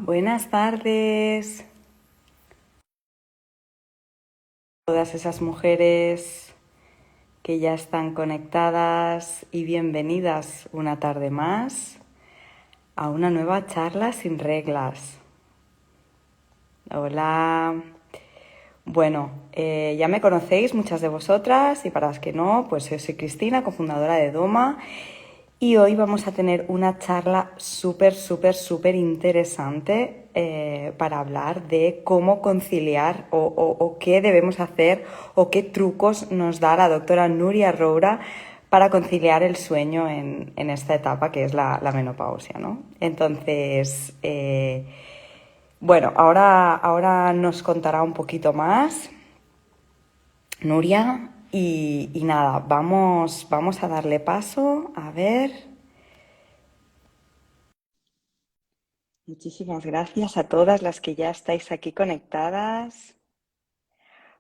Buenas tardes, todas esas mujeres que ya están conectadas y bienvenidas una tarde más a una nueva charla sin reglas. Hola. Bueno, ya me conocéis muchas de vosotras y para las que no, pues yo soy Cristina, cofundadora de Doma, y hoy vamos a tener una charla súper interesante para hablar de cómo conciliar o qué debemos hacer o qué trucos nos da la doctora Nuria Roura para conciliar el sueño en esta etapa que es la menopausia, ¿no? Entonces, bueno, ahora nos contará un poquito más Nuria y nada, vamos a darle paso. A ver. Muchísimas gracias a todas las que ya estáis aquí conectadas.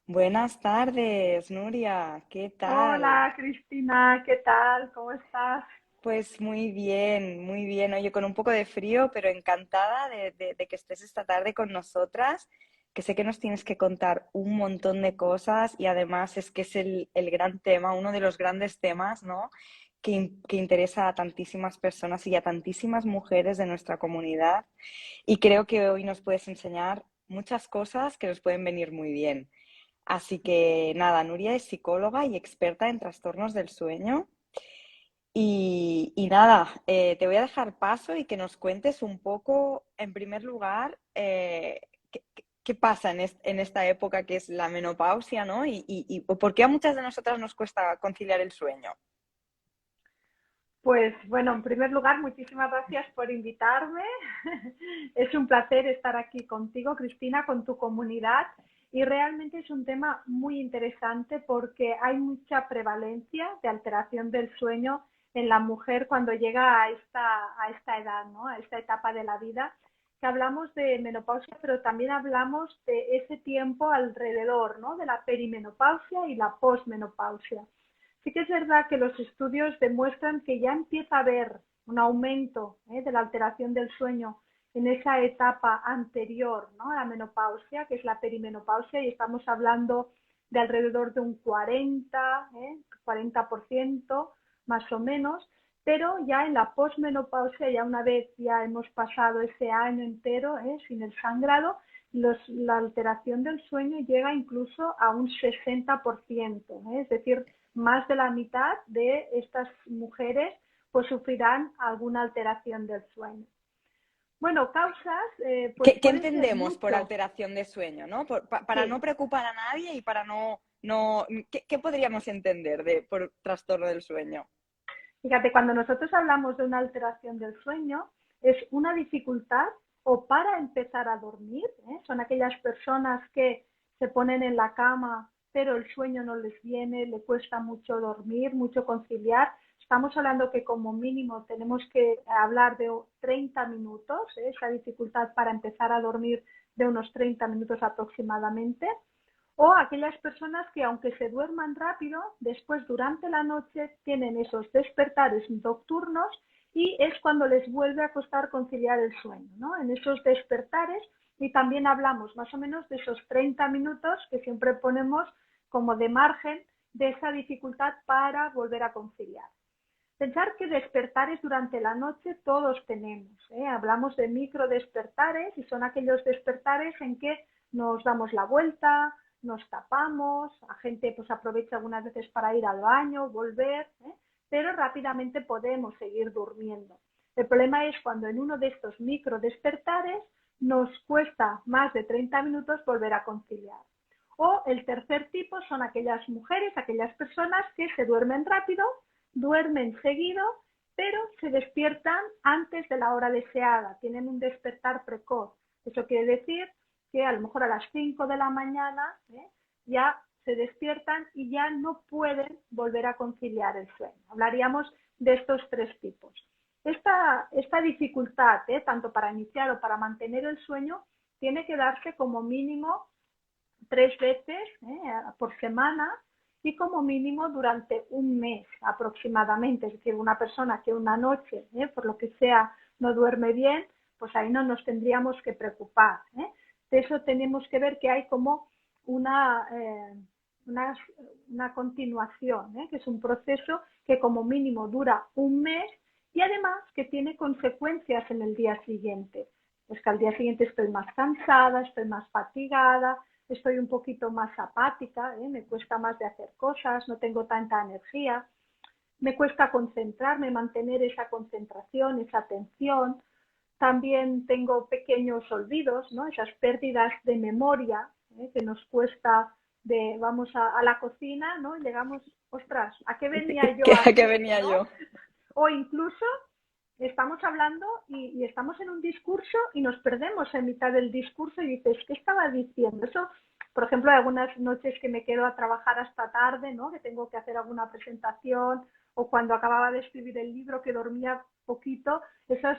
Buenas tardes, Nuria, ¿qué tal? Hola Cristina, ¿qué tal? ¿Cómo estás? Pues muy bien, muy bien. Oye, con un poco de frío, pero encantada de que estés esta tarde con nosotras, que sé que nos tienes que contar un montón de cosas y además es que es el gran tema, uno de los grandes temas, ¿no? Que interesa a tantísimas personas y a tantísimas mujeres de nuestra comunidad. Y creo que hoy nos puedes enseñar muchas cosas que nos pueden venir muy bien. Así que nada, Nuria es psicóloga y experta en trastornos del sueño. Y nada, te voy a dejar paso y que nos cuentes un poco, en primer lugar, qué pasa en esta época que es la menopausia, ¿no? Y por qué a muchas de nosotras nos cuesta conciliar el sueño. Pues bueno, en primer lugar, muchísimas gracias por invitarme. Es un placer estar aquí contigo, Cristina, con tu comunidad. Y realmente es un tema muy interesante porque hay mucha prevalencia de alteración del sueño en la mujer cuando llega a esta edad, ¿no? A esta etapa de la vida, que hablamos de menopausia, pero también hablamos de ese tiempo alrededor, ¿no? De la perimenopausia y la posmenopausia. Sí que es verdad que los estudios demuestran que ya empieza a haber un aumento de la alteración del sueño en esa etapa anterior, ¿no?, a la menopausia, que es la perimenopausia, y estamos hablando de alrededor de un 40% más o menos, pero ya en la posmenopausia, ya una vez ya hemos pasado ese año entero sin el sangrado, la alteración del sueño llega incluso a un 60%, es decir, más de la mitad de estas mujeres pues sufrirán alguna alteración del sueño. Bueno, causas, pues ¿Qué pueden ser entendemos por mucho. alteración de sueño, ¿no? Para no Sí, preocupar a nadie y para no ¿qué podríamos entender por trastorno del sueño? fíjate, cuando nosotros hablamos de una alteración del sueño, es una dificultad o para empezar a dormir, son aquellas personas que se ponen en la cama, pero el sueño no les viene, le cuesta mucho dormir, mucho conciliar. Estamos hablando que como mínimo tenemos que hablar de 30 minutos, esa dificultad para empezar a dormir de unos 30 minutos aproximadamente. O aquellas personas que aunque se duerman rápido, después durante la noche tienen esos despertares nocturnos y es cuando les vuelve a costar conciliar el sueño, ¿no? En esos despertares, y también hablamos más o menos de esos 30 minutos que siempre ponemos como de margen de esa dificultad para volver a conciliar. Pensar que despertares durante la noche todos tenemos, ¿eh? Hablamos de micro despertares y son aquellos despertares en que nos damos la vuelta, nos tapamos, la gente pues aprovecha algunas veces para ir al baño, volver, pero rápidamente podemos seguir durmiendo. El problema es cuando en uno de estos micro despertares nos cuesta más de 30 minutos volver a conciliar. O el tercer tipo son aquellas mujeres, aquellas personas que se duermen rápido, duermen seguido, pero se despiertan antes de la hora deseada, tienen un despertar precoz. Eso quiere decir que a lo mejor a las 5 de la mañana ya se despiertan y ya no pueden volver a conciliar el sueño. Hablaríamos de estos tres tipos. Esta dificultad, tanto para iniciar o para mantener el sueño, tiene que darse como mínimo 3 veces por semana y como mínimo durante un mes aproximadamente. Es decir, una persona que una noche, por lo que sea, no duerme bien, pues ahí no nos tendríamos que preocupar, ¿eh? De eso tenemos que ver que hay como una, una, una continuación, ¿eh? Que es un proceso que como mínimo dura un mes y además que tiene consecuencias en el día siguiente. Es que al día siguiente estoy más cansada, estoy más fatigada, estoy un poquito más apática, ¿eh? Me cuesta más de hacer cosas, no tengo tanta energía, me cuesta concentrarme, mantener esa concentración, esa atención. También tengo pequeños olvidos, ¿no? Esas pérdidas de memoria, que nos cuesta de vamos a la cocina, ¿no? Y llegamos, ostras, ¿a qué venía yo ¿A qué ayer, venía ¿no? yo? O incluso estamos hablando y estamos en un discurso y nos perdemos en mitad del discurso y dices, ¿qué estaba diciendo? Eso, por ejemplo, hay algunas noches que me quedo a trabajar hasta tarde, ¿no? Que tengo que hacer alguna presentación o cuando acababa de escribir el libro que dormía poquito, esas,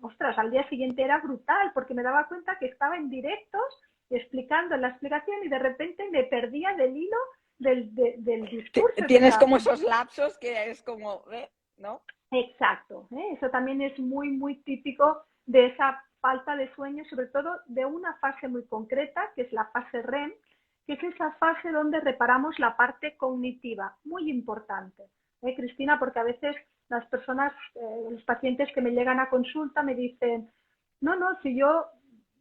ostras, al día siguiente era brutal porque me daba cuenta que estaba en directos explicando la explicación y de repente me perdía del hilo del discurso. Tienes como esos lapsos que es como, ¿no? Exacto, ¿eh? Eso también es muy, muy típico de esa falta de sueño, sobre todo de una fase muy concreta, que es la fase REM, que es esa fase donde reparamos la parte cognitiva, muy importante, Cristina, porque a veces las personas, los pacientes que me llegan a consulta me dicen, no, no, si yo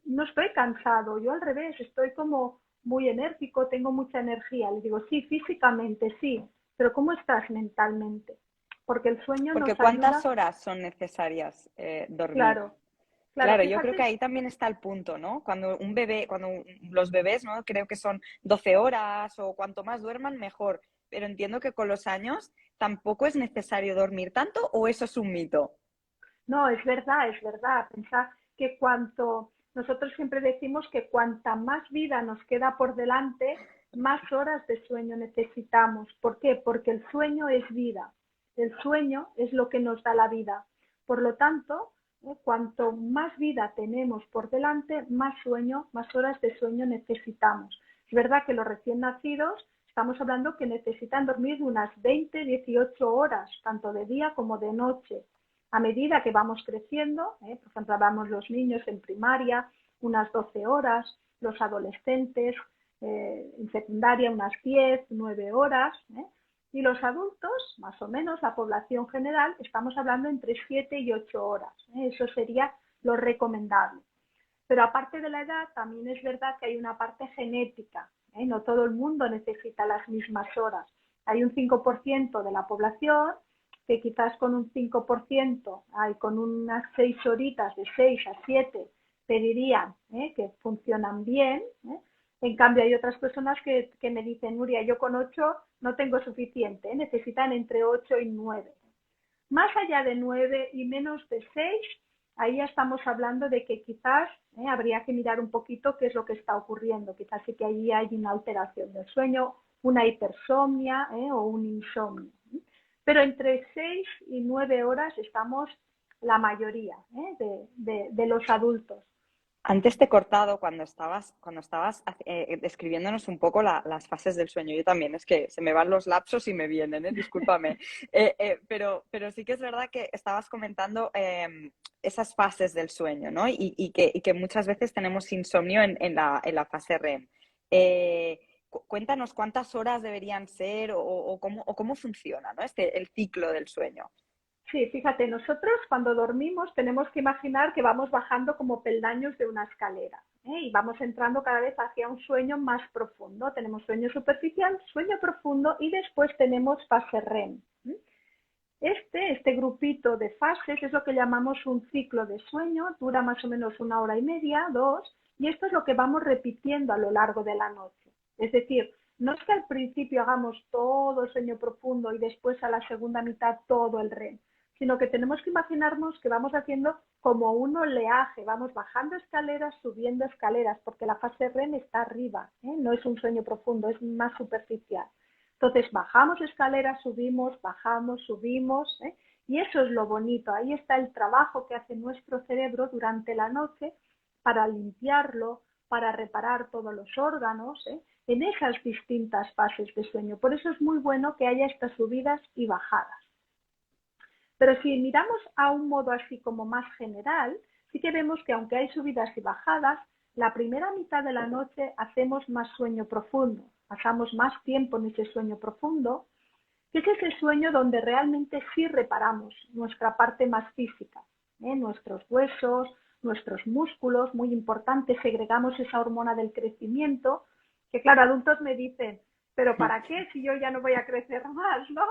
no estoy cansado, yo al revés, estoy como muy enérgico, tengo mucha energía. Les digo, sí, físicamente sí, pero ¿cómo estás mentalmente? Porque el sueño Porque nos ¿cuántas ayuda, horas son necesarias dormir? claro, claro, Claro, yo creo que fíjate, ahí también está el punto, ¿no? Cuando los bebés, ¿no? Creo que son 12 horas o cuanto más duerman, mejor. Pero entiendo que con los años tampoco es necesario dormir tanto o eso es un mito. no, es verdad, pensar que cuanto, nosotros siempre decimos que cuanta más vida nos queda por delante, más horas de sueño necesitamos. ¿Por qué? Porque el sueño es vida, el sueño es lo que nos da la vida. Por lo tanto, cuanto más vida tenemos por delante, más sueño, más horas de sueño necesitamos. Es verdad que los recién nacidos estamos hablando que necesitan dormir unas 20, 18 horas, tanto de día como de noche. A medida que vamos creciendo, por ejemplo, hablamos los niños en primaria, unas 12 horas, los adolescentes en secundaria unas 10, 9 horas, y los adultos, más o menos, la población general, estamos hablando entre 7 y 8 horas. Eso sería lo recomendable. Pero aparte de la edad, también es verdad que hay una parte genética. No todo el mundo necesita las mismas horas. Hay un 5% de la población que quizás con un 5%, con unas 6 horitas de 6 a 7, pedirían que funcionan bien. En cambio, hay otras personas que me dicen, Nuria, yo con 8 no tengo suficiente, necesitan entre 8 y 9. Más allá de 9 y menos de 6, ahí ya estamos hablando de que quizás habría que mirar un poquito qué es lo que está ocurriendo. Quizás sí que ahí hay una alteración del sueño, una hipersomnia o un insomnio. Pero entre 6 y 9 horas estamos la mayoría de los adultos. Antes te he cortado cuando estabas describiéndonos un poco las fases del sueño. Yo también, es que se me van los lapsos y me vienen, discúlpame. Pero sí que es verdad que estabas comentando esas fases del sueño, ¿no? Y que muchas veces tenemos insomnio en la fase REM. Cuéntanos cuántas horas deberían ser o cómo funciona, ¿no? El ciclo del sueño. Sí, fíjate, nosotros cuando dormimos tenemos que imaginar que vamos bajando como peldaños de una escalera, y vamos entrando cada vez hacia un sueño más profundo. Tenemos sueño superficial, sueño profundo y después tenemos fase REM. Este grupito de fases es lo que llamamos un ciclo de sueño, dura más o menos 1 hora y media, 2, y esto es lo que vamos repitiendo a lo largo de la noche. Es decir, no es que al principio hagamos todo el sueño profundo y después a la segunda mitad todo el REM, sino que tenemos que imaginarnos que vamos haciendo como un oleaje, vamos bajando escaleras, subiendo escaleras, porque la fase REM está arriba, no es un sueño profundo, es más superficial. Entonces bajamos escaleras, subimos, bajamos, subimos, y eso es lo bonito. Ahí está el trabajo que hace nuestro cerebro durante la noche para limpiarlo, para reparar todos los órganos, en esas distintas fases de sueño. Por eso es muy bueno que haya estas subidas y bajadas. Pero si miramos a un modo así como más general, sí que vemos que aunque hay subidas y bajadas, la primera mitad de la noche hacemos más sueño profundo, pasamos más tiempo en ese sueño profundo, que es ese sueño donde realmente sí reparamos nuestra parte más física, nuestros huesos, nuestros músculos, muy importante, segregamos esa hormona del crecimiento, que claro, adultos me dicen, pero ¿para qué si yo ya no voy a crecer más, no?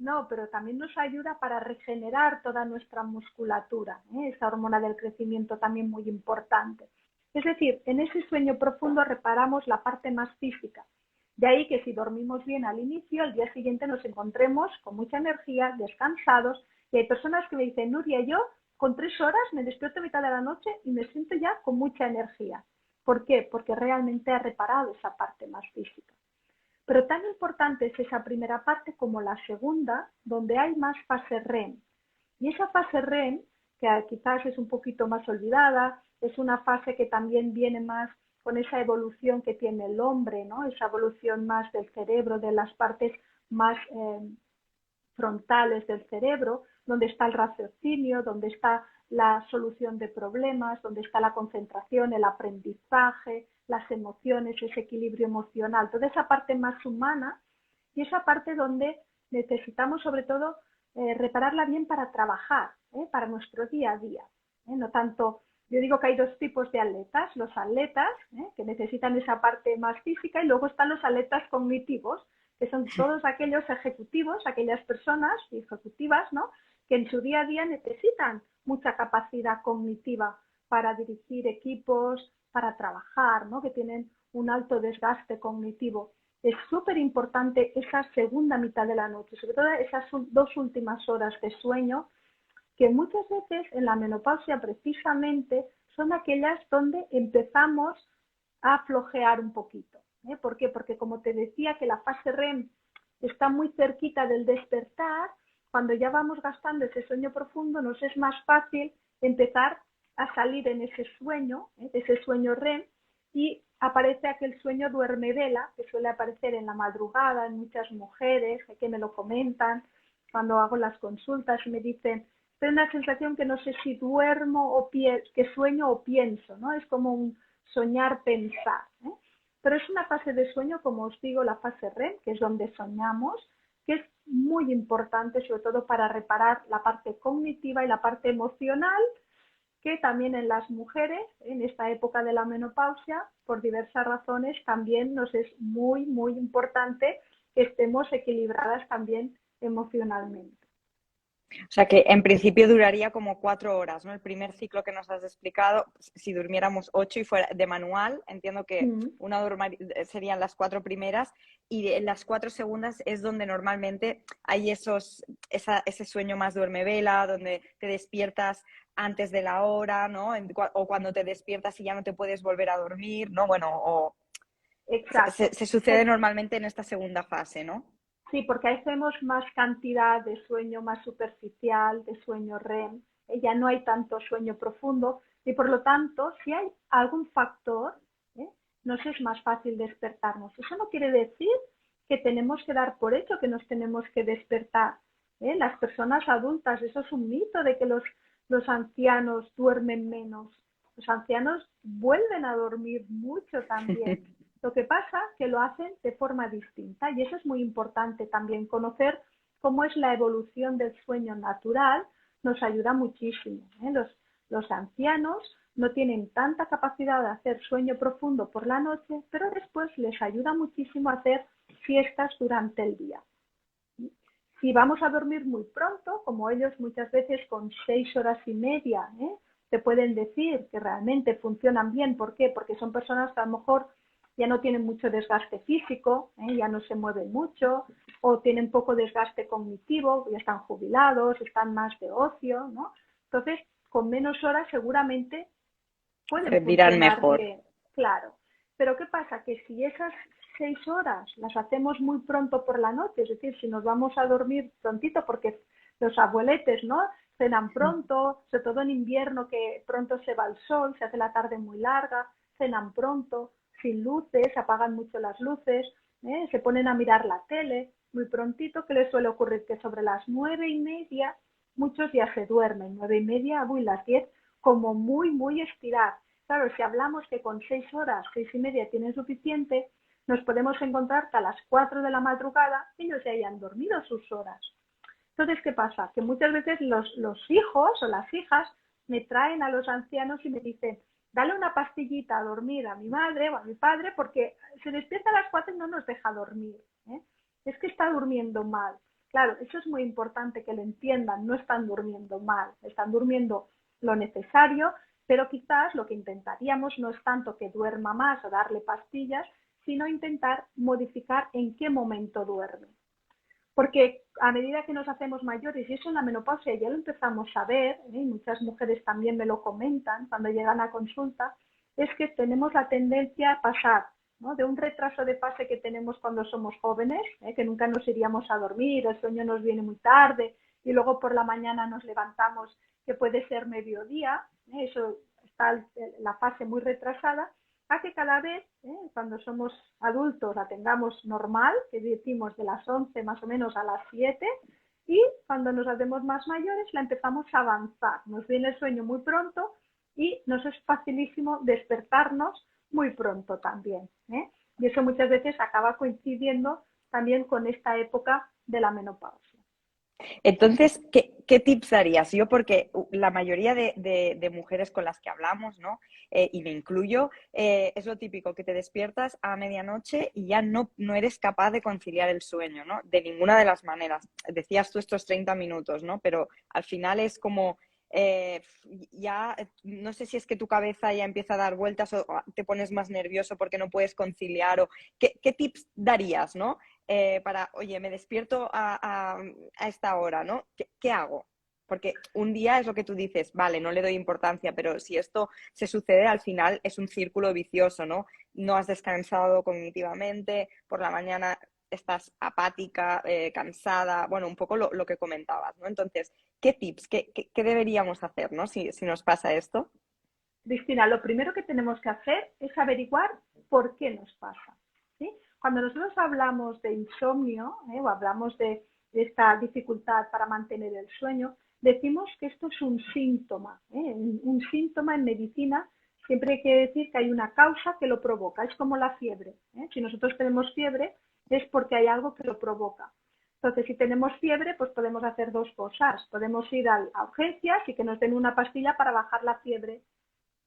No, pero también nos ayuda para regenerar toda nuestra musculatura, esa hormona del crecimiento también muy importante. Es decir, en ese sueño profundo reparamos la parte más física. De ahí que si dormimos bien al inicio, al día siguiente nos encontremos con mucha energía, descansados. Y hay personas que me dicen, Nuria, yo con 3 horas me despierto a mitad de la noche y me siento ya con mucha energía. ¿Por qué? Porque realmente ha reparado esa parte más física. Pero tan importante es esa primera parte como la segunda, donde hay más fase REM. Y esa fase REM, que quizás es un poquito más olvidada, es una fase que también viene más con esa evolución que tiene el hombre, ¿no? Esa evolución más del cerebro, de las partes más frontales del cerebro, donde está el raciocinio, donde está la solución de problemas, donde está la concentración, el aprendizaje, las emociones, ese equilibrio emocional, toda esa parte más humana y esa parte donde necesitamos sobre todo repararla bien para trabajar, para nuestro día a día. No tanto, yo digo que hay dos tipos de atletas, los atletas que necesitan esa parte más física y luego están los atletas cognitivos, que son todos aquellos ejecutivos, aquellas personas ejecutivas, ¿no? Que en su día a día necesitan mucha capacidad cognitiva para dirigir equipos, para trabajar, ¿no? Que tienen un alto desgaste cognitivo. Es súper importante esa segunda mitad de la noche, sobre todo esas 2 últimas horas de sueño, que muchas veces en la menopausia precisamente son aquellas donde empezamos a flojear un poquito. ¿Por qué? Porque como te decía que la fase REM está muy cerquita del despertar, cuando ya vamos gastando ese sueño profundo nos es más fácil empezar a salir en ese sueño REM, y aparece aquel sueño duerme vela que suele aparecer en la madrugada en muchas mujeres que me lo comentan cuando hago las consultas y me dicen, tengo una sensación que no sé si duermo o que sueño o pienso, ¿no? Es como un soñar pensar, pero es una fase de sueño, como os digo, la fase REM, que es donde soñamos, que es muy importante sobre todo para reparar la parte cognitiva y la parte emocional, que también en las mujeres, en esta época de la menopausia, por diversas razones, también nos es muy, muy importante que estemos equilibradas también emocionalmente. O sea que en principio duraría como 4 horas, ¿no? El primer ciclo que nos has explicado, si durmiéramos 8 y fuera de manual, entiendo que serían las 4 primeras y en las 4 segundas es donde normalmente hay ese sueño más duermevela, donde te despiertas antes de la hora, ¿no? O cuando te despiertas y ya no te puedes volver a dormir, ¿no? Bueno, Exacto. se sucede normalmente en esta segunda fase, ¿no? Sí, porque hacemos más cantidad de sueño más superficial, de sueño REM, ya no hay tanto sueño profundo y por lo tanto, si hay algún factor, nos es más fácil despertarnos. Eso no quiere decir que tenemos que dar por hecho que nos tenemos que despertar. Las personas adultas, eso es un mito de que los ancianos duermen menos. Los ancianos vuelven a dormir mucho también. Lo que pasa es que lo hacen de forma distinta y eso es muy importante también. Conocer cómo es la evolución del sueño natural nos ayuda muchísimo. Los ancianos no tienen tanta capacidad de hacer sueño profundo por la noche, pero después les ayuda muchísimo a hacer siestas durante el día. Si vamos a dormir muy pronto, como ellos muchas veces con 6 horas y media, te pueden decir que realmente funcionan bien. ¿Por qué? Porque son personas que a lo mejor ya no tienen mucho desgaste físico, ya no se mueven mucho, o tienen poco desgaste cognitivo, ya están jubilados, están más de ocio, ¿no? Entonces, con menos horas seguramente pueden Rendirán funcionar mejor. bien, claro. Pero ¿qué pasa? Que si esas 6 horas las hacemos muy pronto por la noche, es decir, si nos vamos a dormir prontito, porque los abueletes, ¿no? Cenan pronto, sobre todo en invierno que pronto se va el sol, se hace la tarde muy larga, cenan pronto, sin luces, apagan mucho las luces, se ponen a mirar la tele muy prontito. ¿Qué les suele ocurrir? Que sobre las 9:30 muchos ya se duermen, 9:30, uy, las 10, como muy, muy estirar. Claro, si hablamos que con 6 horas, 6:30 tienen suficiente, nos podemos encontrar que a las 4 de la madrugada ellos ya hayan dormido sus horas. Entonces, ¿qué pasa? Que muchas veces los hijos o las hijas me traen a los ancianos y me dicen, dale una pastillita a dormir a mi madre o a mi padre porque se despierta a las 4 y no nos deja dormir. ¿Eh? Es que está durmiendo mal. Claro, eso es muy importante que lo entiendan, no están durmiendo mal, están durmiendo lo necesario, pero quizás lo que intentaríamos no es tanto que duerma más o darle pastillas, sino intentar modificar en qué momento duerme. Porque a medida que nos hacemos mayores, y eso en la menopausia ya lo empezamos a ver, y muchas mujeres también me lo comentan cuando llegan a consulta, es que tenemos la tendencia a pasar, ¿no?, de un retraso de fase que tenemos cuando somos jóvenes, que nunca nos iríamos a dormir, el sueño nos viene muy tarde y luego por la mañana nos levantamos, que puede ser mediodía, eso está la fase muy retrasada, a que cada vez, cuando somos adultos, la tengamos normal, que decimos de las 11 más o menos a las 7, y cuando nos hacemos más mayores la empezamos a avanzar. Nos viene el sueño muy pronto y nos es facilísimo despertarnos muy pronto también. Y eso muchas veces acaba coincidiendo también con esta época de la menopausia. Entonces, ¿qué tips darías? Yo, porque la mayoría de mujeres con las que hablamos, ¿no? Y me incluyo, es lo típico, que te despiertas a medianoche y ya no eres capaz de conciliar el sueño, ¿no? De ninguna de las maneras. Decías tú estos 30 minutos, ¿no? Pero al final es como, ya, no sé si es que tu cabeza ya empieza a dar vueltas o te pones más nervioso porque no puedes conciliar, o ¿qué tips darías, ¿no? Para, oye, me despierto a esta hora, ¿no? ¿Qué hago? Porque un día es lo que tú dices, vale, no le doy importancia, pero si esto se sucede, al final es un círculo vicioso, ¿no? No has descansado cognitivamente, por la mañana estás apática, cansada, bueno, un poco lo que comentabas, ¿no? Entonces, ¿qué tips, qué deberíamos hacer, ¿no? Si nos pasa esto. Cristina, lo primero que tenemos que hacer es averiguar por qué nos pasa. ¿Sí? Cuando nosotros hablamos de insomnio, o hablamos de esta dificultad para mantener el sueño, decimos que esto es un síntoma. Un síntoma en medicina siempre hay que decir que hay una causa que lo provoca. Es como la fiebre. Si nosotros tenemos fiebre es porque hay algo que lo provoca. Entonces, si tenemos fiebre, pues podemos hacer dos cosas. Podemos ir a urgencias y que nos den una pastilla para bajar la fiebre,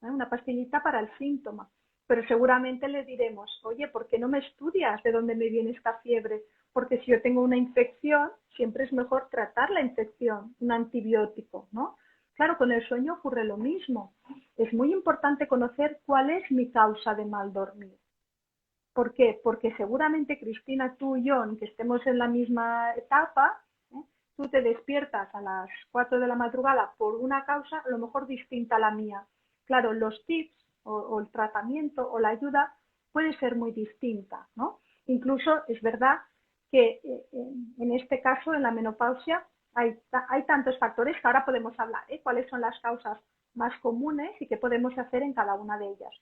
una pastillita para el síntoma. Pero seguramente le diremos, oye, ¿por qué no me estudias de dónde me viene esta fiebre? Porque si yo tengo una infección, siempre es mejor tratar la infección, un antibiótico, ¿no? Claro, con el sueño ocurre lo mismo. Es muy importante conocer cuál es mi causa de mal dormir. ¿Por qué? Porque seguramente, Cristina, tú y yo, aunque estemos en la misma etapa, tú te despiertas a las 4 de la madrugada por una causa a lo mejor distinta a la mía. Claro, los tips o el tratamiento o la ayuda puede ser muy distinta, ¿no? Incluso es verdad que en este caso, en la menopausia, hay tantos factores que ahora podemos hablar, cuáles son las causas más comunes y qué podemos hacer en cada una de ellas.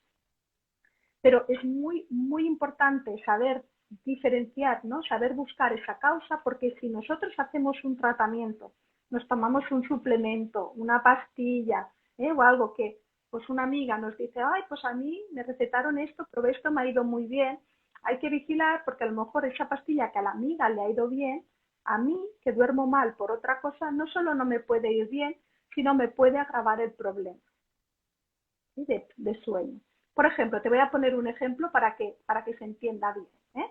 Pero es muy, muy importante saber diferenciar, ¿no? Saber buscar esa causa, porque si nosotros hacemos un tratamiento, nos tomamos un suplemento, una pastilla, o algo que pues una amiga nos dice, ay, pues a mí me recetaron esto, probé esto, me ha ido muy bien, hay que vigilar porque a lo mejor esa pastilla que a la amiga le ha ido bien, a mí, que duermo mal por otra cosa, no solo no me puede ir bien, sino me puede agravar el problema, ¿sí?, de sueño. Por ejemplo, te voy a poner un ejemplo para que se entienda bien.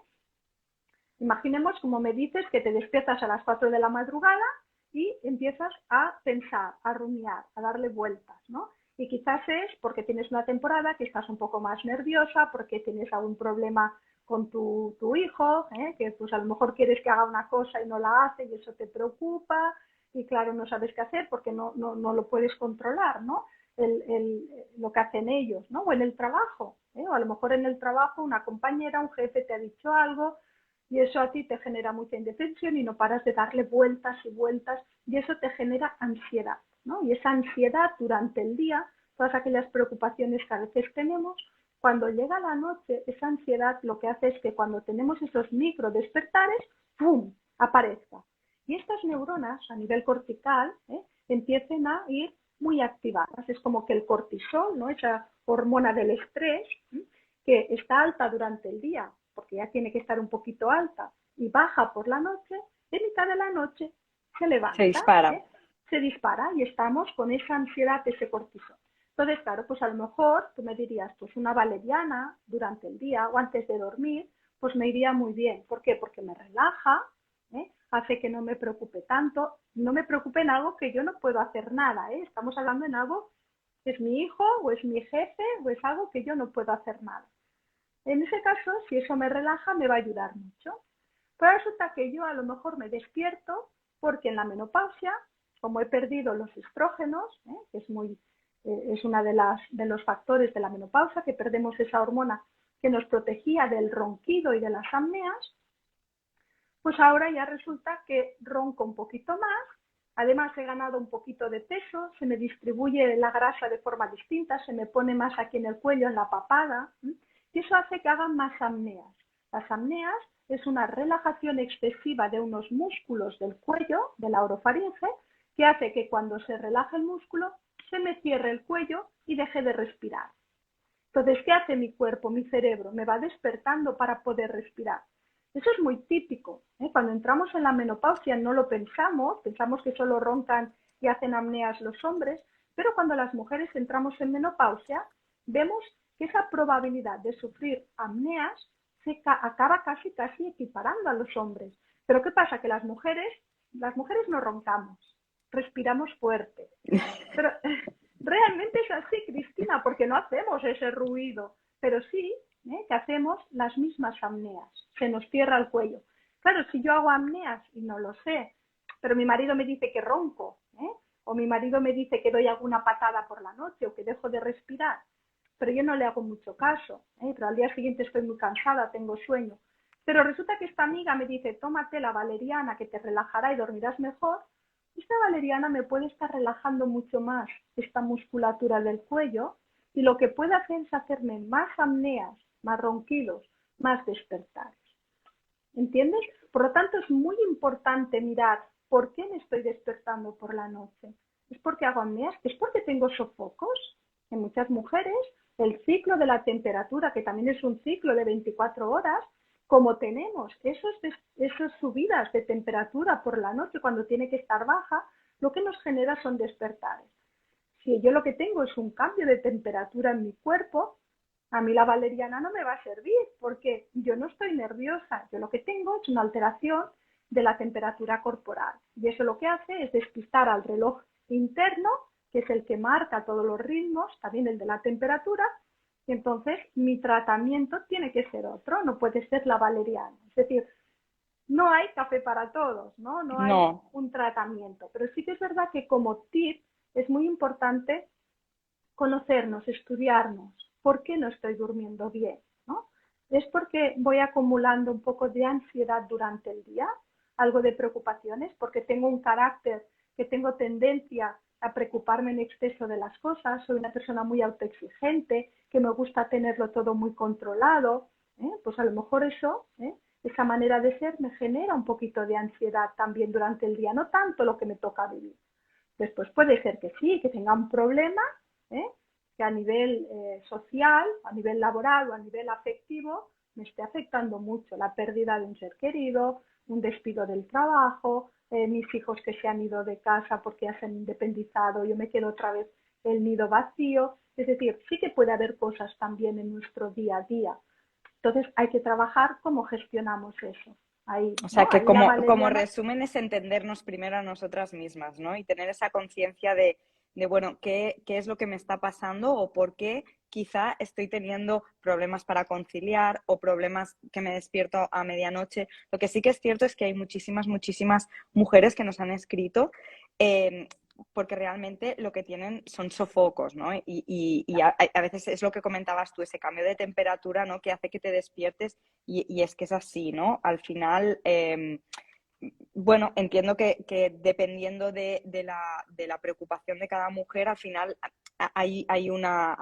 Imaginemos, como me dices, que te despiertas a las 4 de la madrugada y empiezas a pensar, a rumiar, a darle vueltas, ¿no? Y quizás es porque tienes una temporada que estás un poco más nerviosa, porque tienes algún problema con tu hijo, que pues a lo mejor quieres que haga una cosa y no la hace y eso te preocupa y claro, no sabes qué hacer porque no lo puedes controlar, ¿no? Lo que hacen ellos, ¿no? O en el trabajo, o a lo mejor en el trabajo una compañera, un jefe te ha dicho algo y eso a ti te genera mucha indefensión y no paras de darle vueltas y vueltas y eso te genera ansiedad, ¿no? Y esa ansiedad durante el día, todas aquellas preocupaciones que a veces tenemos, cuando llega la noche, esa ansiedad lo que hace es que cuando tenemos esos micro despertares, ¡pum!, aparezca. Y estas neuronas a nivel cortical empiecen a ir muy activadas. Es como que el cortisol, ¿no? Esa hormona del estrés, que está alta durante el día, porque ya tiene que estar un poquito alta, y baja por la noche, de mitad de la noche se Se levanta, dispara. se dispara y estamos con esa ansiedad, ese cortisol. Entonces, claro, pues a lo mejor tú me dirías, pues una valeriana durante el día o antes de dormir, pues me iría muy bien. ¿Por qué? Porque me relaja, hace que no me preocupe tanto, no me preocupe en algo que yo no puedo hacer nada. Estamos hablando en algo que es mi hijo o es mi jefe o es algo que yo no puedo hacer nada. En ese caso, si eso me relaja, me va a ayudar mucho. Pero resulta que yo a lo mejor me despierto porque en la menopausia, como he perdido los estrógenos, que es una de los factores de la menopausia, que perdemos esa hormona que nos protegía del ronquido y de las apneas, pues ahora ya resulta que ronco un poquito más, además he ganado un poquito de peso, se me distribuye la grasa de forma distinta, se me pone más aquí en el cuello, en la papada, y eso hace que hagan más apneas. Las apneas es una relajación excesiva de unos músculos del cuello, de la orofaringe, que hace que cuando se relaja el músculo se me cierre el cuello y deje de respirar. Entonces, ¿qué hace mi cuerpo, mi cerebro? Me va despertando para poder respirar. Eso es muy típico. Cuando entramos en la menopausia no lo pensamos, pensamos que solo roncan y hacen apneas los hombres, pero cuando las mujeres entramos en menopausia, vemos que esa probabilidad de sufrir apneas se acaba casi equiparando a los hombres. Pero ¿qué pasa? Que las mujeres no roncamos, respiramos fuerte. Pero realmente es así, Cristina, porque no hacemos ese ruido, pero sí que hacemos las mismas apneas, se nos cierra el cuello. Claro, si yo hago apneas y no lo sé, pero mi marido me dice que ronco, o mi marido me dice que doy alguna patada por la noche o que dejo de respirar, pero yo no le hago mucho caso, pero al día siguiente estoy muy cansada, tengo sueño. Pero resulta que esta amiga me dice, tómate la valeriana que te relajará y dormirás mejor. Esta valeriana me puede estar relajando mucho más esta musculatura del cuello y lo que puede hacer es hacerme más apneas, más ronquidos, más despertares. ¿Entiendes? Por lo tanto, es muy importante mirar por qué me estoy despertando por la noche. ¿Es porque hago apneas? ¿Es porque tengo sofocos? En muchas mujeres, el ciclo de la temperatura, que también es un ciclo de 24 horas, como tenemos esas subidas de temperatura por la noche cuando tiene que estar baja, lo que nos genera son despertares. Si yo lo que tengo es un cambio de temperatura en mi cuerpo, a mí la valeriana no me va a servir porque yo no estoy nerviosa. Yo lo que tengo es una alteración de la temperatura corporal. Y eso lo que hace es despistar al reloj interno, que es el que marca todos los ritmos, también el de la temperatura. Y entonces mi tratamiento tiene que ser otro, no puede ser la valeriana. Es decir, no hay café para todos, ¿no? No hay No. un tratamiento. Pero sí que es verdad que como tip es muy importante conocernos, estudiarnos. ¿Por qué no estoy durmiendo bien? ¿No? ¿Es porque voy acumulando un poco de ansiedad durante el día? ¿Algo de preocupaciones? ¿Porque tengo un carácter que tengo tendencia a preocuparme en exceso de las cosas? ¿Soy una persona muy autoexigente, que me gusta tenerlo todo muy controlado? Pues a lo mejor esa manera de ser me genera un poquito de ansiedad también durante el día, no tanto lo que me toca vivir. Después puede ser que sí, que tenga un problema, que a nivel social, a nivel laboral o a nivel afectivo me esté afectando mucho la pérdida de un ser querido, un despido del trabajo, mis hijos que se han ido de casa porque ya se han independizado, yo me quedo otra vez el nido vacío. Es decir, sí que puede haber cosas también en nuestro día a día. Entonces hay que trabajar cómo gestionamos eso. Ahí, O sea ¿no? que Ahí la como valeriana. resumen es entendernos primero a nosotras mismas, ¿no? Y tener esa conciencia de bueno, qué es lo que me está pasando o por qué quizá estoy teniendo problemas para conciliar o problemas que me despierto a medianoche. Lo que sí que es cierto es que hay muchísimas mujeres que nos han escrito porque realmente lo que tienen son sofocos, ¿no? Y a veces es lo que comentabas tú, ese cambio de temperatura, ¿no? Que hace que te despiertes y es que es así, ¿no? Al final, bueno, entiendo que dependiendo de la preocupación de cada mujer, al final hay una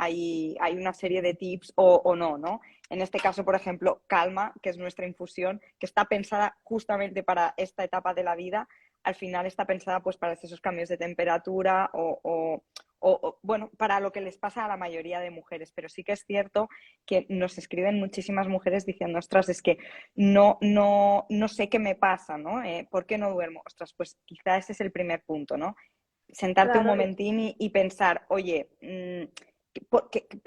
serie de tips o no, ¿no? En este caso, por ejemplo, Calma, que es nuestra infusión, que está pensada justamente para esta etapa de la vida, al final está pensada pues para esos cambios de temperatura bueno, para lo que les pasa a la mayoría de mujeres, pero sí que es cierto que nos escriben muchísimas mujeres diciendo, ostras, es que no sé qué me pasa, ¿no? ¿Por qué no duermo? Ostras, pues quizá ese es el primer punto, ¿no? Sentarte un Claro, momentín y pensar, oye,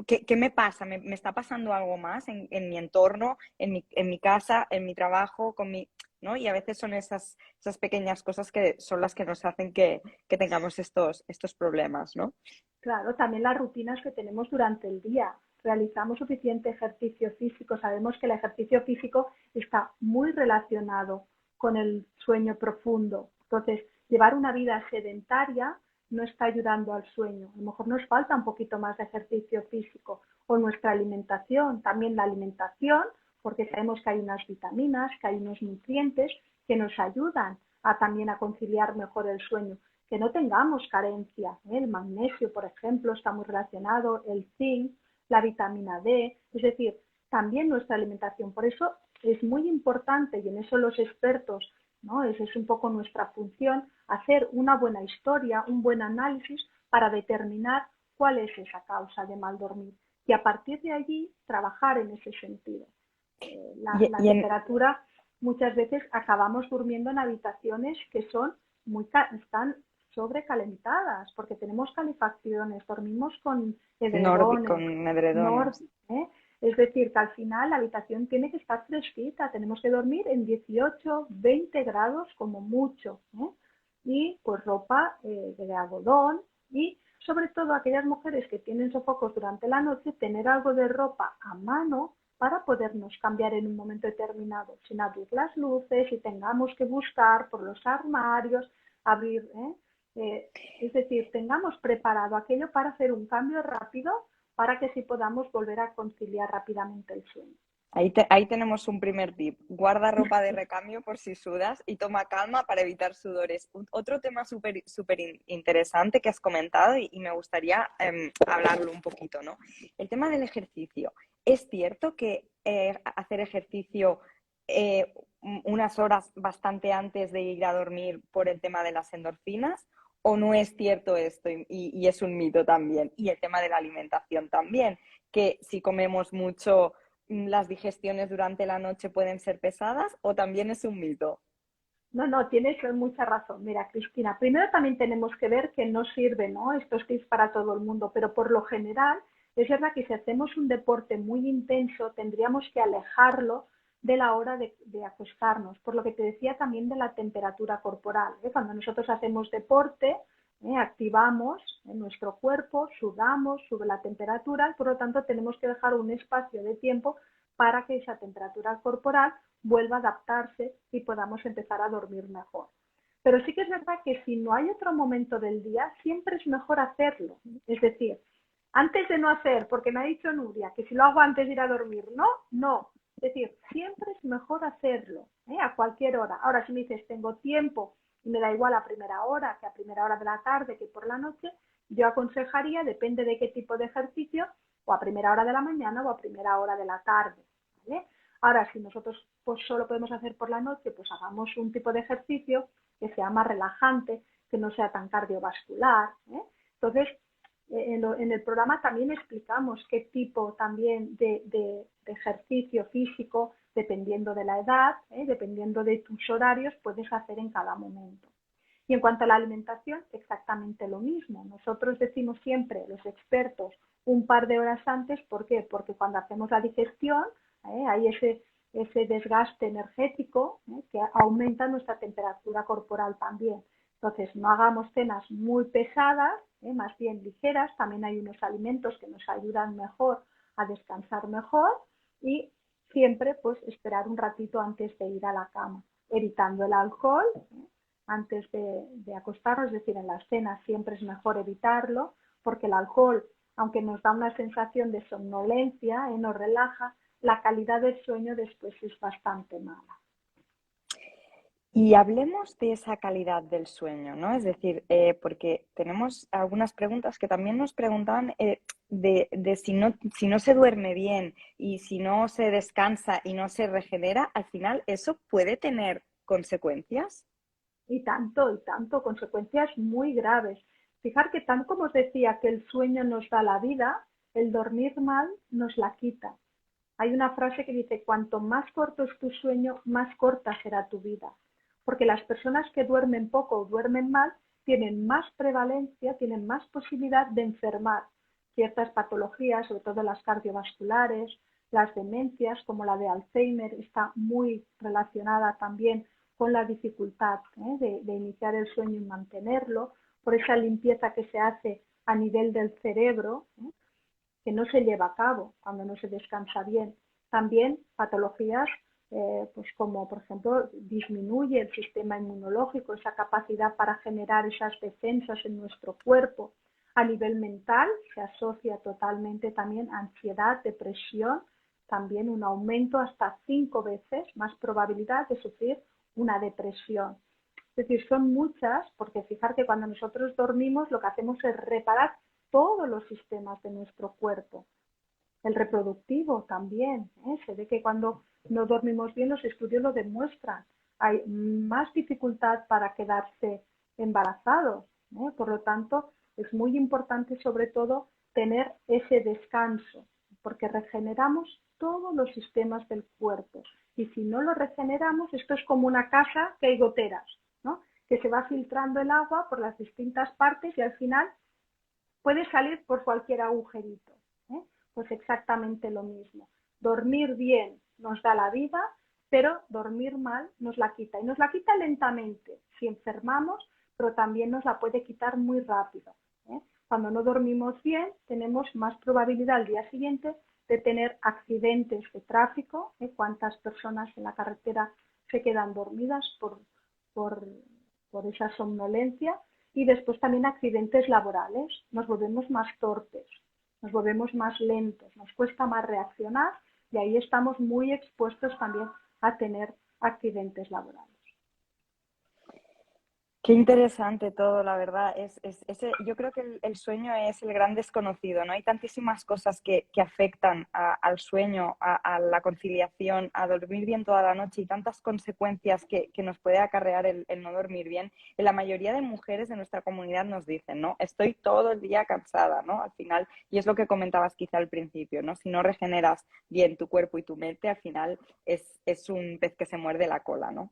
¿qué me pasa? ¿Me está pasando algo más en mi entorno, en mi casa, en mi trabajo, ¿no? Y a veces son esas pequeñas cosas que son las que nos hacen que tengamos estos problemas, ¿no? claro, también las rutinas que tenemos durante el día. Realizamos suficiente ejercicio físico. Sabemos que el ejercicio físico está muy relacionado con el sueño profundo. Entonces, llevar una vida sedentaria no está ayudando al sueño. A lo mejor nos falta un poquito más de ejercicio físico. O nuestra alimentación, también la alimentación, porque sabemos que hay unas vitaminas, que hay unos nutrientes que nos ayudan también a conciliar mejor el sueño, que no tengamos carencia. El magnesio, por ejemplo, está muy relacionado, el zinc, la vitamina D, es decir, también nuestra alimentación. Por eso es muy importante, y en eso los expertos, ¿no? Esa es un poco nuestra función, hacer una buena historia, un buen análisis para determinar cuál es esa causa de mal dormir y a partir de allí trabajar en ese sentido. La Y temperatura, muchas veces acabamos durmiendo en habitaciones que son están sobrecalentadas porque tenemos calefacciones, dormimos con edredones, con edredones. ¿eh? Es decir, que al final la habitación tiene que estar fresquita, tenemos que dormir en 18, 20 grados como mucho, ¿eh? Y pues ropa de algodón y sobre todo aquellas mujeres que tienen sofocos durante la noche, tener algo de ropa a mano para podernos cambiar en un momento determinado, sin abrir las luces y tengamos que buscar por los armarios, abrir, es decir, tengamos preparado aquello para hacer un cambio rápido para que sí podamos volver a conciliar rápidamente el sueño. Ahí tenemos un primer tip. Guarda ropa de recambio por si sudas y toma calma para evitar sudores. Otro tema súper interesante que has comentado y me gustaría hablarlo un poquito, ¿no? El tema del ejercicio. ¿Es cierto que hacer ejercicio unas horas bastante antes de ir a dormir por el tema de las endorfinas? ¿O no es cierto esto y es un mito también? Y el tema de la alimentación también, que si comemos mucho las digestiones durante la noche pueden ser pesadas o también es un mito. No, no, tienes mucha razón. Mira, Cristina, primero también tenemos que ver que no sirve, ¿no? Estos tips para todo el mundo, pero por lo general es verdad que si hacemos un deporte muy intenso tendríamos que alejarlo de la hora de acostarnos, por lo que te decía también de la temperatura corporal. Cuando nosotros hacemos deporte, activamos nuestro cuerpo, sudamos, sube la temperatura, por lo tanto tenemos que dejar un espacio de tiempo para que esa temperatura corporal vuelva a adaptarse y podamos empezar a dormir mejor. Pero sí que es verdad que si no hay otro momento del día, siempre es mejor hacerlo. Es decir, antes de no hacer, porque me ha dicho Nuria que si lo hago antes de ir a dormir, no, no. Es decir, siempre es mejor hacerlo, a cualquier hora. Ahora, si me dices, tengo tiempo y me da igual a primera hora, que a primera hora de la tarde, que por la noche, yo aconsejaría, depende de qué tipo de ejercicio, o a primera hora de la mañana o a primera hora de la tarde. ¿Vale? Ahora, si nosotros pues solo podemos hacer por la noche, pues hagamos un tipo de ejercicio que sea más relajante, que no sea tan cardiovascular. Entonces, en el programa también explicamos qué tipo también de ejercicio físico, dependiendo de la edad, dependiendo de tus horarios, puedes hacer en cada momento. Y en cuanto a la alimentación, exactamente lo mismo. Nosotros decimos siempre, los expertos, un par de horas antes. ¿Por qué? Porque cuando hacemos la digestión, hay ese desgaste energético que aumenta nuestra temperatura corporal también. Entonces, no hagamos cenas muy pesadas, más bien ligeras. También hay unos alimentos que nos ayudan mejor a descansar mejor y siempre pues esperar un ratito antes de ir a la cama, evitando el alcohol antes de acostarnos, es decir, en las cenas siempre es mejor evitarlo porque el alcohol, aunque nos da una sensación de somnolencia, nos relaja, la calidad del sueño después es bastante mala. Y hablemos de esa calidad del sueño, ¿no? Es decir, porque tenemos algunas preguntas que también nos preguntaban de si no se duerme bien y si no se descansa y no se regenera, al final eso puede tener consecuencias. Y tanto, consecuencias muy graves. Fijar que tal como os decía que el sueño nos da la vida, el dormir mal nos la quita. Hay una frase que dice, cuanto más corto es tu sueño, más corta será tu vida. Porque las personas que duermen poco o duermen mal tienen más prevalencia, tienen más posibilidad de enfermar ciertas patologías, sobre todo las cardiovasculares, las demencias como la de Alzheimer, está muy relacionada también con la dificultad de iniciar el sueño y mantenerlo, por esa limpieza que se hace a nivel del cerebro, que no se lleva a cabo cuando no se descansa bien. También patologías pues como por ejemplo disminuye el sistema inmunológico, esa capacidad para generar esas defensas en nuestro cuerpo. A nivel mental se asocia totalmente también a ansiedad, depresión, también un aumento hasta 5 veces más probabilidad de sufrir una depresión. Es decir, son muchas, porque fijar que cuando nosotros dormimos lo que hacemos es reparar todos los sistemas de nuestro cuerpo. El reproductivo también, se ve que cuando no dormimos bien, los estudios lo demuestran. Hay más dificultad para quedarse embarazados. Por lo tanto, es muy importante sobre todo tener ese descanso, porque regeneramos todos los sistemas del cuerpo. Y si no lo regeneramos, esto es como una casa que hay goteras, ¿no? Que se va filtrando el agua por las distintas partes y al final puede salir por cualquier agujerito. Pues exactamente lo mismo. Dormir bien nos da la vida, pero dormir mal nos la quita. Y nos la quita lentamente si enfermamos, pero también nos la puede quitar muy rápido. Cuando no dormimos bien, tenemos más probabilidad al día siguiente de tener accidentes de tráfico. ¿Cuántas personas en la carretera se quedan dormidas por, por esa somnolencia? Y después también accidentes laborales. Nos volvemos más torpes, nos volvemos más lentos, nos cuesta más reaccionar y ahí estamos muy expuestos también a tener accidentes laborales. Qué interesante todo, la verdad. Yo creo que el sueño es el gran desconocido, ¿no? Hay tantísimas cosas que afectan al sueño, a la conciliación, a dormir bien toda la noche y tantas consecuencias que nos puede acarrear el no dormir bien. Y la mayoría de mujeres de nuestra comunidad nos dicen, ¿no? Estoy todo el día cansada, ¿no? Al final, y es lo que comentabas quizá al principio, ¿no? Si no regeneras bien tu cuerpo y tu mente, al final es un pez que se muerde la cola, ¿no?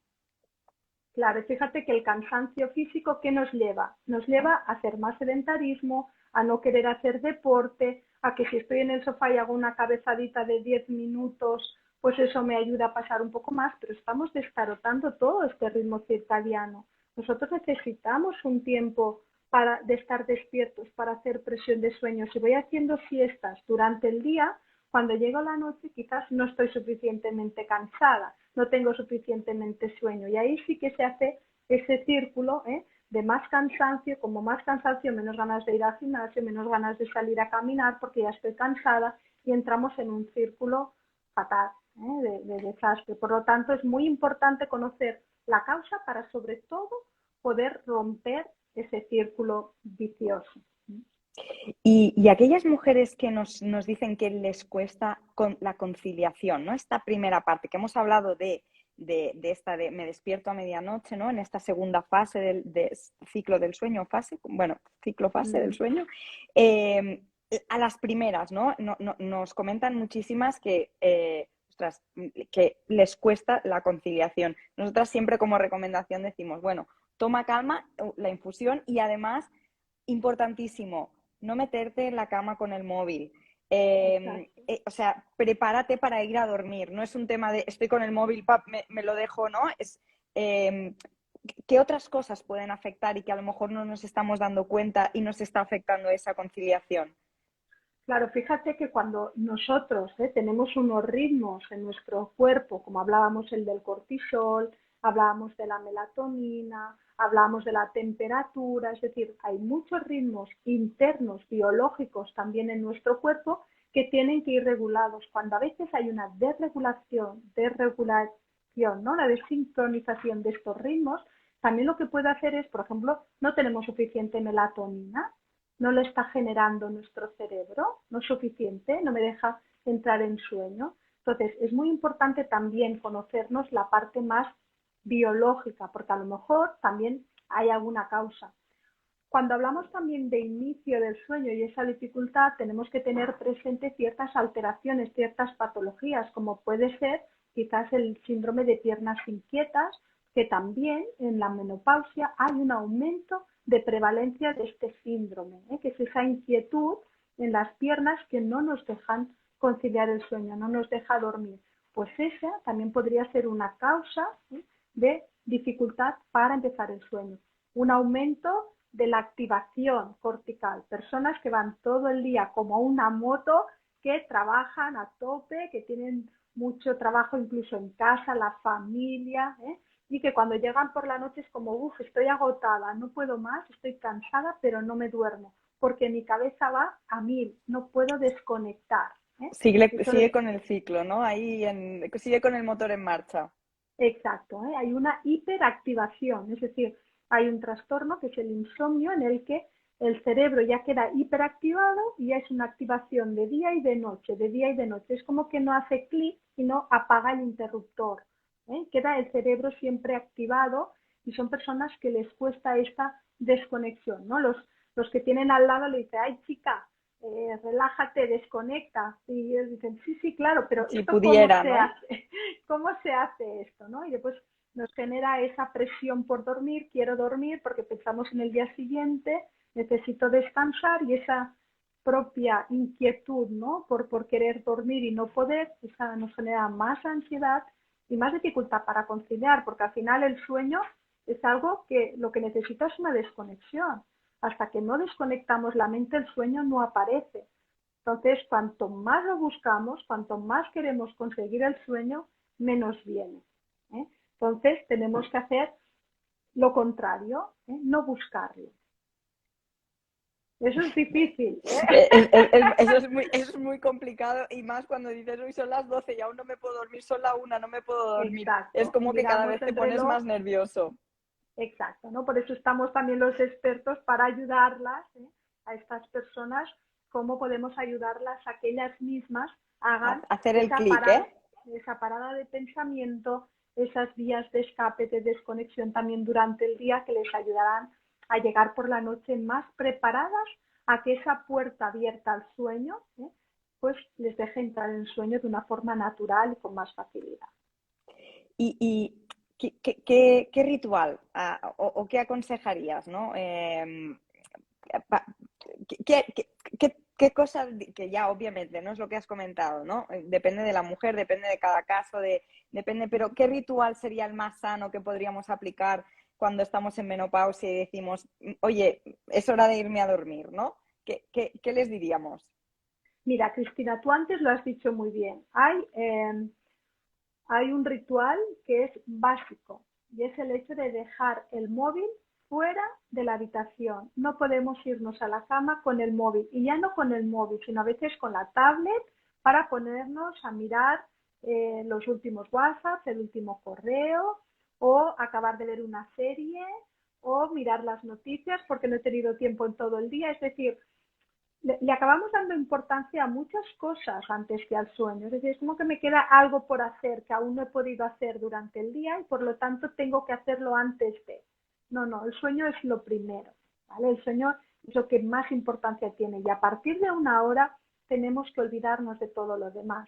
Claro, fíjate que el cansancio físico, ¿qué nos lleva? Nos lleva a hacer más sedentarismo, a no querer hacer deporte, a que si estoy en el sofá y hago una cabezadita de 10 minutos, pues eso me ayuda a pasar un poco más, pero estamos destarotando todo este ritmo circadiano. Nosotros necesitamos un tiempo de estar despiertos, para hacer presión de sueño. Si voy haciendo siestas durante el día, cuando llego a la noche quizás no estoy suficientemente cansada, no tengo suficientemente sueño y ahí sí que se hace ese círculo de más cansancio, como más cansancio, menos ganas de ir al gimnasio, menos ganas de salir a caminar porque ya estoy cansada y entramos en un círculo fatal de desastre. Por lo tanto, es muy importante conocer la causa para sobre todo poder romper ese círculo vicioso. Y aquellas mujeres que nos dicen que les cuesta la conciliación, ¿no? Esta primera parte que hemos hablado de esta de me despierto a medianoche, ¿no? En esta segunda fase del ciclo del sueño, ciclo-fase del sueño. A las primeras, ¿no? Nos comentan muchísimas que les cuesta la conciliación. Nosotras siempre como recomendación decimos, bueno, toma calma, la infusión y además, importantísimo, no meterte en la cama con el móvil. O sea, prepárate para ir a dormir. No es un tema de estoy con el móvil, me lo dejo, ¿no? ¿Qué otras cosas pueden afectar y que a lo mejor no nos estamos dando cuenta y nos está afectando esa conciliación? Claro, fíjate que cuando nosotros tenemos unos ritmos en nuestro cuerpo, como hablábamos el del cortisol, hablábamos de la melatonina, hablábamos de la temperatura, es decir, hay muchos ritmos internos biológicos también en nuestro cuerpo que tienen que ir regulados. Cuando a veces hay una desregulación, ¿no? La desincronización de estos ritmos, también lo que puede hacer es, por ejemplo, no tenemos suficiente melatonina, no lo está generando nuestro cerebro, no es suficiente, no me deja entrar en sueño. Entonces, es muy importante también conocernos la parte más biológica, porque a lo mejor también hay alguna causa. Cuando hablamos también de inicio del sueño y esa dificultad, tenemos que tener presente ciertas alteraciones, ciertas patologías, como puede ser quizás el síndrome de piernas inquietas, que también en la menopausia hay un aumento de prevalencia de este síndrome, que es esa inquietud en las piernas que no nos dejan conciliar el sueño, no nos deja dormir. Pues esa también podría ser una causa de dificultad para empezar el sueño. Un aumento de la activación cortical, personas que van todo el día como una moto, que trabajan a tope, que tienen mucho trabajo incluso en casa, la familia, y que cuando llegan por la noche es como, uff, estoy agotada, no puedo más, estoy cansada, pero no me duermo, porque mi cabeza va a 1000, no puedo desconectar. Eso Sigue con el ciclo, ¿no? Sigue con el motor en marcha. Exacto, hay una hiperactivación, es decir, hay un trastorno que es el insomnio en el que el cerebro ya queda hiperactivado y ya es una activación de día y de noche, de día y de noche. Es como que no hace clic y no apaga el interruptor. Queda el cerebro siempre activado y son personas que les cuesta esta desconexión, ¿no? Los que tienen al lado le dicen, ay chica, relájate, desconecta. Y ellos dicen, sí, sí, claro, pero Si ¿esto cómo pudiera, se ¿no? hace? ¿Cómo se hace esto? ¿No? Y después nos genera esa presión por dormir, quiero dormir porque pensamos en el día siguiente, necesito descansar y esa propia inquietud, ¿no? Por querer dormir y no poder, esa nos genera más ansiedad y más dificultad para conciliar, porque al final el sueño es algo que lo que necesita es una desconexión. Hasta que no desconectamos la mente, el sueño no aparece. Entonces, cuanto más lo buscamos, cuanto más queremos conseguir el sueño, menos viene. Entonces, tenemos que hacer lo contrario, no buscarlo. Eso es difícil. Eso es muy complicado y más cuando dices, hoy son las 12 y aún no me puedo dormir, son la 1, no me puedo dormir. Es Exacto. Y como que cada miramos vez te el pones reloj. más nervioso. Exacto, ¿no? Por eso estamos también los expertos para ayudarlas, a estas personas, cómo podemos ayudarlas a que ellas mismas hagan Hacer el clic, ¿eh? esa parada de pensamiento, esas vías de escape, de desconexión también durante el día que les ayudarán a llegar por la noche más preparadas a que esa puerta abierta al sueño, pues les deje entrar en el sueño de una forma natural y con más facilidad. ¿Y qué ritual o qué aconsejarías, ¿no? Pa- ¿Qué cosas, que ya obviamente no es lo que has comentado, ¿no? Depende de la mujer, depende de cada caso, depende, pero ¿qué ritual sería el más sano que podríamos aplicar cuando estamos en menopausia y decimos, oye, es hora de irme a dormir, ¿no? ¿Qué les diríamos? Mira, Cristina, tú antes lo has dicho muy bien. Hay un ritual que es básico y es el hecho de dejar el móvil fuera de la habitación. No podemos irnos a la cama con el móvil y ya no con el móvil, sino a veces con la tablet para ponernos a mirar los últimos WhatsApp, el último correo o acabar de ver una serie o mirar las noticias porque no he tenido tiempo en todo el día. Es decir, le acabamos dando importancia a muchas cosas antes que al sueño. Es decir, es como que me queda algo por hacer que aún no he podido hacer durante el día y por lo tanto tengo que hacerlo antes de. No, no, el sueño es lo primero, ¿vale? El sueño es lo que más importancia tiene y a partir de una hora tenemos que olvidarnos de todo lo demás.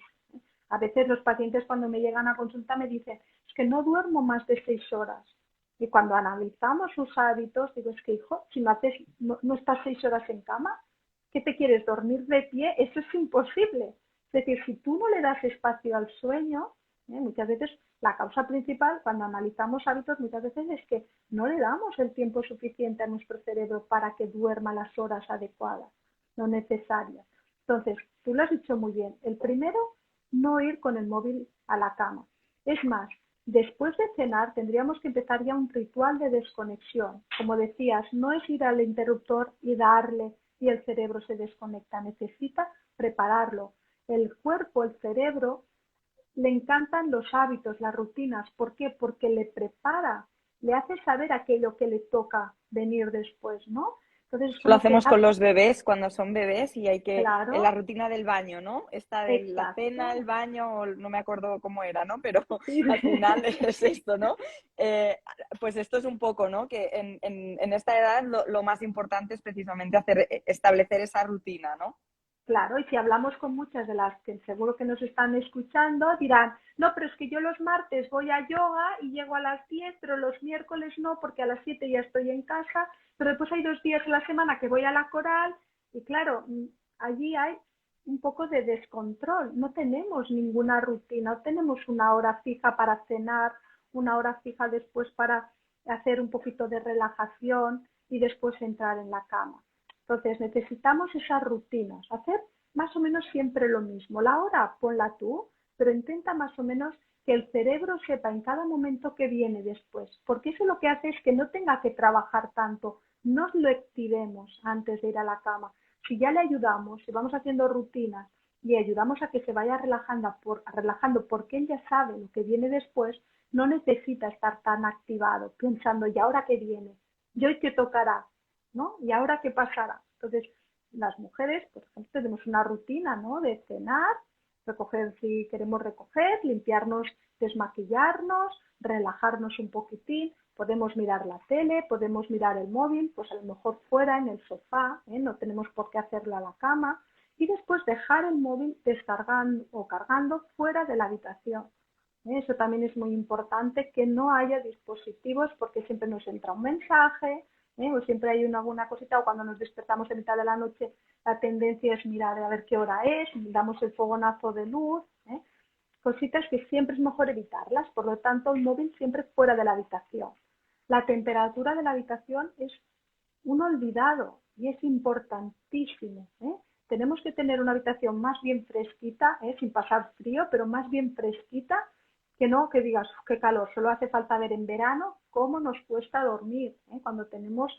A veces los pacientes cuando me llegan a consulta me dicen, es que no duermo más de 6 horas. Y cuando analizamos sus hábitos, digo, es que hijo, si no estás 6 horas en cama, ¿qué te quieres dormir de pie? Eso es imposible. Es decir, si tú no le das espacio al sueño, muchas veces la causa principal cuando analizamos hábitos muchas veces es que no le damos el tiempo suficiente a nuestro cerebro para que duerma las horas adecuadas, no necesarias. Entonces, tú lo has dicho muy bien. El primero, no ir con el móvil a la cama. Es más, después de cenar tendríamos que empezar ya un ritual de desconexión. Como decías, no es ir al interruptor y darle y el cerebro se desconecta. Necesita prepararlo. El cuerpo, el cerebro, le encantan los hábitos, las rutinas. ¿Por qué? Porque le prepara, le hace saber aquello que le toca venir después, ¿no? Entonces es Lo como que, hacemos con los bebés cuando son bebés y hay que, en la claro, rutina del baño, ¿no? Esta de la cena, el exacto, baño, no me acuerdo cómo era, ¿no? Pero sí. al final es esto, ¿no? Eh, pues esto es un poco, ¿no? Que en esta edad lo más importante es precisamente establecer esa rutina, ¿no? Claro, y si hablamos con muchas de las que seguro que nos están escuchando, dirán, no, pero es que yo los martes voy a yoga y llego a las 10, pero los miércoles no, porque a las 7 ya estoy en casa, pero después hay 2 días a la semana que voy a la coral, y claro, allí hay un poco de descontrol, no tenemos ninguna rutina, no tenemos una hora fija para cenar, una hora fija después para hacer un poquito de relajación y después entrar en la cama. Entonces necesitamos esas rutinas, hacer más o menos siempre lo mismo. La hora ponla tú, pero intenta más o menos que el cerebro sepa en cada momento que viene después, porque eso lo que hace es que no tenga que trabajar tanto, nos lo activemos antes de ir a la cama. Si ya le ayudamos, si vamos haciendo rutinas y ayudamos a que se vaya relajando porque él ya sabe lo que viene después, no necesita estar tan activado pensando, ¿y ahora qué viene? ¿Y hoy qué tocará? ¿No? ¿Y ahora qué pasará? Entonces, las mujeres, por ejemplo, tenemos una rutina, ¿no? De cenar, recoger si queremos recoger, limpiarnos, desmaquillarnos, relajarnos un poquitín, podemos mirar la tele, podemos mirar el móvil, pues a lo mejor fuera en el sofá, no tenemos por qué hacerlo a la cama, y después dejar el móvil descargando o cargando fuera de la habitación. Eso también es muy importante, que no haya dispositivos porque siempre nos entra un mensaje, o siempre hay alguna cosita, o cuando nos despertamos en mitad de la noche la tendencia es mirar a ver qué hora es, damos el fogonazo de luz, cositas que siempre es mejor evitarlas, por lo tanto el móvil siempre fuera de la habitación. La temperatura de la habitación es un olvidado y es importantísimo. Tenemos que tener una habitación más bien fresquita, sin pasar frío, pero más bien fresquita, que no que digas, qué calor, solo hace falta ver en verano cómo nos cuesta dormir cuando tenemos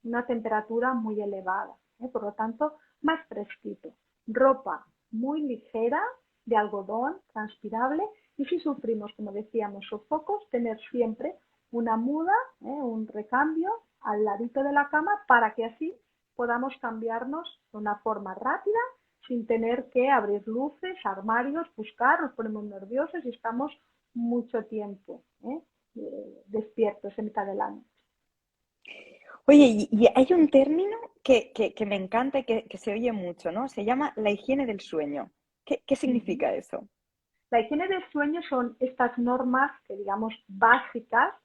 una temperatura muy elevada. Por lo tanto, más fresquito. Ropa muy ligera, de algodón, transpirable, y si sufrimos, como decíamos, sofocos, tener siempre una muda, un recambio al ladito de la cama para que así podamos cambiarnos de una forma rápida sin tener que abrir luces, armarios, buscar, nos ponemos nerviosos y estamos mucho tiempo despiertos en mitad del año. Oye, y hay un término que me encanta y que se oye mucho, ¿no? Se llama la higiene del sueño. ¿Qué Uh -huh. significa eso? La higiene del sueño son estas normas que digamos básicas,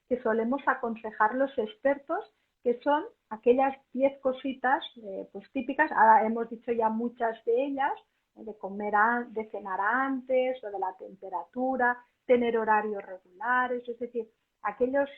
que solemos aconsejar los expertos, que son aquellas 10 cositas pues típicas. Ahora hemos dicho ya muchas de ellas, de comer, de cenar antes, o de la temperatura, tener horarios regulares, es decir, aquellos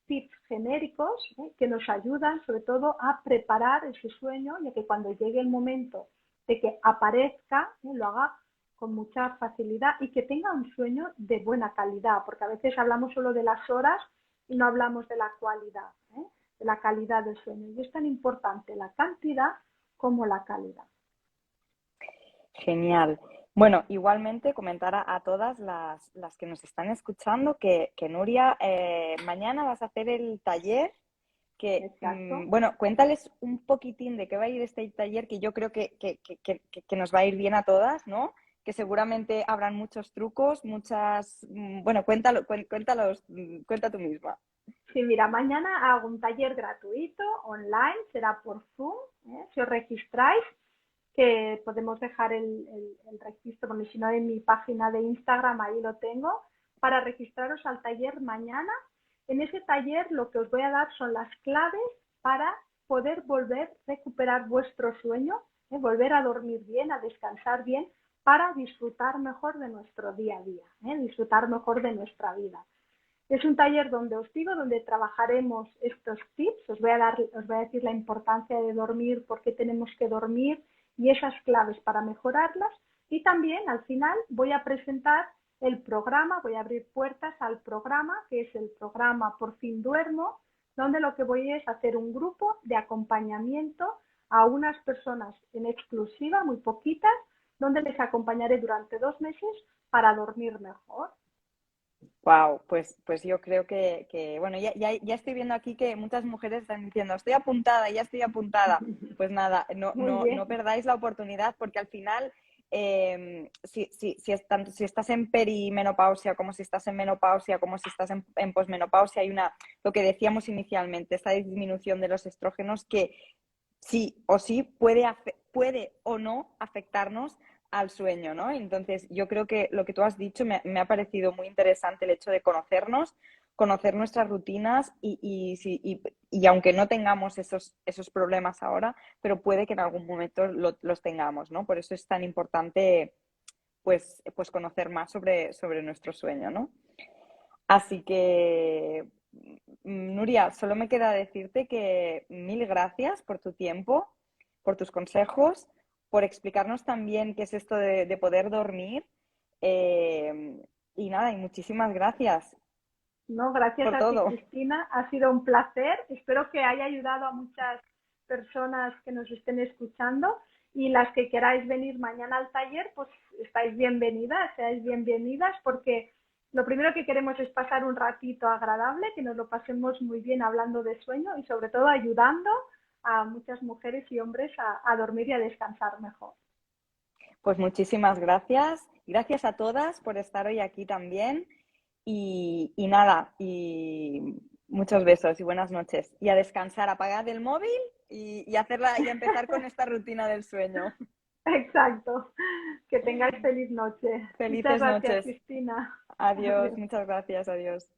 tips genéricos que nos ayudan sobre todo a preparar ese sueño, ya que cuando llegue el momento de que aparezca, lo haga con mucha facilidad y que tenga un sueño de buena calidad, porque a veces hablamos solo de las horas y no hablamos de la cualidad, de la calidad del sueño. Y es tan importante la cantidad como la calidad. Genial. Bueno, igualmente comentar a todas las que nos están escuchando que Nuria, mañana vas a hacer el taller Exacto. bueno, cuéntales un poquitín de qué va a ir este taller, que yo creo que nos va a ir bien a todas, ¿no? Que seguramente habrán muchos trucos, bueno, cuéntalos, cuenta tú misma. Sí, mira, mañana hago un taller gratuito, online, será por Zoom, si os registráis, que podemos dejar el registro, porque si no en mi página de Instagram ahí lo tengo, para registraros al taller mañana. En ese taller lo que os voy a dar son las claves para poder volver a recuperar vuestro sueño, volver a dormir bien, a descansar bien, para disfrutar mejor de nuestro día a día, disfrutar mejor de nuestra vida. Es un taller donde os digo, donde trabajaremos estos tips, os voy a decir la importancia de dormir, por qué tenemos que dormir y esas claves para mejorarlas. Y también al final voy a presentar el programa, voy a abrir puertas al programa, que es el programa Por fin duermo, donde lo que voy es hacer un grupo de acompañamiento a unas personas en exclusiva, muy poquitas, donde les acompañaré durante 2 meses para dormir mejor. Wow, pues yo creo bueno, ya estoy viendo aquí que muchas mujeres están diciendo, estoy apuntada, ya estoy apuntada. Pues nada, Muy bien. no perdáis la oportunidad porque al final, si estás en perimenopausia, como si estás en menopausia, como si estás en posmenopausia, hay lo que decíamos inicialmente, esta disminución de los estrógenos que sí o sí puede o no afectarnos al sueño, ¿no? Entonces, yo creo que lo que tú has dicho me ha parecido muy interesante el hecho de conocernos, conocer nuestras rutinas y aunque no tengamos esos problemas ahora, pero puede que en algún momento los tengamos, ¿no? Por eso es tan importante, pues conocer más sobre nuestro sueño, ¿no? Así que, Nuria, solo me queda decirte que mil gracias por tu tiempo, por tus consejos, por explicarnos también qué es esto de poder dormir. Eh, y nada, y muchísimas gracias No, gracias por a ti, todo. Cristina. Ha sido un placer. Espero que haya ayudado a muchas personas que nos estén escuchando y las que queráis venir mañana al taller, pues estáis bienvenidas, seáis bienvenidas, porque lo primero que queremos es pasar un ratito agradable, que nos lo pasemos muy bien hablando de sueño y sobre todo ayudando a muchas mujeres y hombres a dormir y a descansar mejor. Pues muchísimas gracias. Gracias a todas por estar hoy aquí también. Y nada, y muchos besos y buenas noches. Y a descansar, apagad el móvil y empezar con esta rutina del sueño. Exacto. Que tengáis feliz noche. Muchas Felices gracias, noches. Cristina. Adiós, Adiós. muchas gracias, adiós.